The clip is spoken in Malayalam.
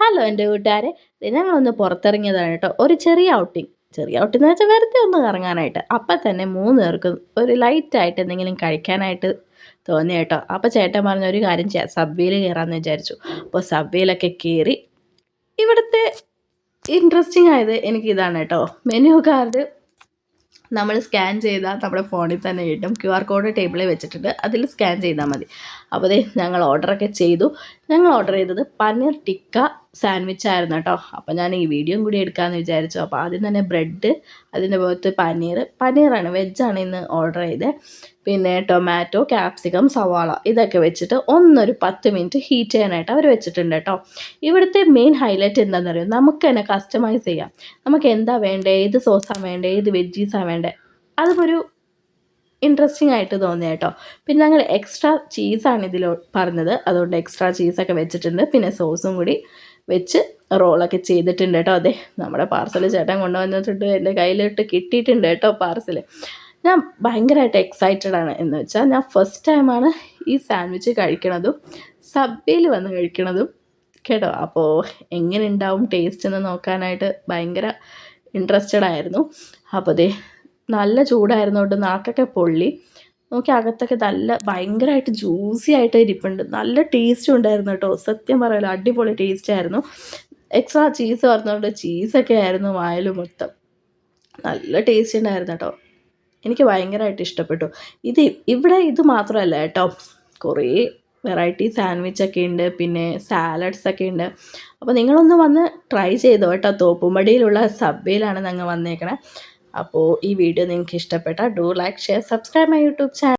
ഹലോ എൻ്റെ കൂട്ടുകാരെ, ദേ ഞങ്ങളൊന്ന് പുറത്തിറങ്ങിയതാണ് കേട്ടോ. ഒരു ചെറിയ ഔട്ടിങ് എന്ന് വെച്ചാൽ വെറുതെ ഒന്ന് കറങ്ങാനായിട്ട്. അപ്പം തന്നെ 3 പേർക്കും ഒരു ലൈറ്റായിട്ട് എന്തെങ്കിലും കഴിക്കാനായിട്ട് തോന്നി കേട്ടോ. അപ്പോൾ ചേട്ടൻ പറഞ്ഞ ഒരു കാര്യം ചെയ്യാം, സബ്വേയിൽ കയറാമെന്ന് വിചാരിച്ചു. അപ്പോൾ സബ്വേയിലൊക്കെ കയറി. ഇവിടുത്തെ ഇൻട്രസ്റ്റിംഗ് ആയത് എനിക്കിതാണ് കേട്ടോ. മെനു കാർഡ് നമ്മൾ സ്കാൻ ചെയ്താൽ നമ്മുടെ ഫോണിൽ തന്നെ കിട്ടും. QR കോഡ് ടേബിളിൽ വെച്ചിട്ടുണ്ട്, അതിൽ സ്കാൻ ചെയ്താൽ മതി. അപ്പോൾ ദേ ഞങ്ങൾ ഓർഡറൊക്കെ ചെയ്തു. ഞങ്ങൾ ഓർഡർ ചെയ്തത് പനീർ ടിക്ക സാൻഡ്വിച്ച് ആയിരുന്നു കേട്ടോ. അപ്പോൾ ഞാൻ ഈ വീഡിയോയും കൂടി എടുക്കാമെന്ന് വിചാരിച്ചു. അപ്പോൾ ആദ്യം തന്നെ ബ്രെഡ്, അതിൻ്റെ പുറത്ത് പനീറാണ്, വെജാണ് ഇന്ന് ഓർഡർ ചെയ്തത്. പിന്നെ ടൊമാറ്റോ, ക്യാപ്സിക്കം, സവാള ഇതൊക്കെ വെച്ചിട്ട് ഒരു 10 മിനിറ്റ് ഹീറ്റ് ചെയ്യാനായിട്ട് അവർ വെച്ചിട്ടുണ്ട് കേട്ടോ. ഇവിടുത്തെ മെയിൻ ഹൈലൈറ്റ് എന്താണെന്ന് അറിയാം, നമുക്ക് തന്നെ കസ്റ്റമൈസ് ചെയ്യാം. നമുക്ക് എന്താ വേണ്ടത്, ഏത് സോസാണ് വേണ്ടത്, ഏത് വെജീസാണ് വേണ്ടത്, അതും ഒരു ഇൻട്രസ്റ്റിംഗ് ആയിട്ട് തോന്നി കേട്ടോ. പിന്നെ ഞങ്ങൾ എക്സ്ട്രാ ചീസാണ് ഇതിൽ പറഞ്ഞത്, അതുകൊണ്ട് എക്സ്ട്രാ ചീസൊക്കെ വെച്ചിട്ടുണ്ട്. പിന്നെ സോസും കൂടി വെച്ച് റോളൊക്കെ ചെയ്തിട്ടുണ്ട് കേട്ടോ. അതെ, നമ്മുടെ പാർസൽ ചേട്ടൻ കൊണ്ടുവന്നിട്ടുണ്ട്, എൻ്റെ കയ്യിലിട്ട് കിട്ടിയിട്ടുണ്ട് കേട്ടോ പാർസൽ. ഞാൻ ഭയങ്കരമായിട്ട് എക്സൈറ്റഡ് ആണ്. എന്ന് വെച്ചാൽ ഞാൻ ഫസ്റ്റ് ടൈമാണ് ഈ സാൻഡ്വിച്ച് കഴിക്കണതും സബ്വേയിൽ വന്ന് കഴിക്കണതും കേട്ടോ. അപ്പോൾ എങ്ങനെ ഉണ്ടാവും ടേസ്റ്റ് എന്ന് നോക്കാനായിട്ട് ഭയങ്കര ഇൻട്രസ്റ്റഡ് ആയിരുന്നു. അപ്പോൾ ദേ നല്ല ചൂടായിരുന്നു കൊണ്ട് നാക്കൊക്കെ പൊള്ളി. നോക്കി അകത്തൊക്കെ നല്ല ഭയങ്കരമായിട്ട് ജ്യൂസി ആയിട്ട് ഇരിപ്പുണ്ട്. നല്ല ടേസ്റ്റും ഉണ്ടായിരുന്നു കേട്ടോ. സത്യം പറയാലോ, അടിപൊളി ടേസ്റ്റ് ആയിരുന്നു. എക്സ്ട്രാ ചീസ് പറഞ്ഞുകൊണ്ട് ചീസൊക്കെ ആയിരുന്നു വായിൽ മൊത്തം. നല്ല ടേസ്റ്റ് ഉണ്ടായിരുന്നു കേട്ടോ. എനിക്ക് ഭയങ്കരമായിട്ട് ഇഷ്ടപ്പെട്ടു. ഇവിടെ ഇത് മാത്രമല്ല കേട്ടോ, കുറേ വെറൈറ്റി സാൻഡ്വിച്ചൊക്കെ ഉണ്ട്, പിന്നെ സാലഡ്സൊക്കെ ഉണ്ട്. അപ്പോൾ നിങ്ങളൊന്ന് വന്ന് ട്രൈ ചെയ്തോ കേട്ടോ. തോപ്പുംപടിയിലുള്ള സബ്വേയിലാണ് ഞങ്ങൾ വന്നേക്കണേ. അപ്പോൾ ഈ വീഡിയോ നിങ്ങൾക്ക് ഇഷ്ടപ്പെട്ടാൽ do like, share, subscribe my YouTube channel.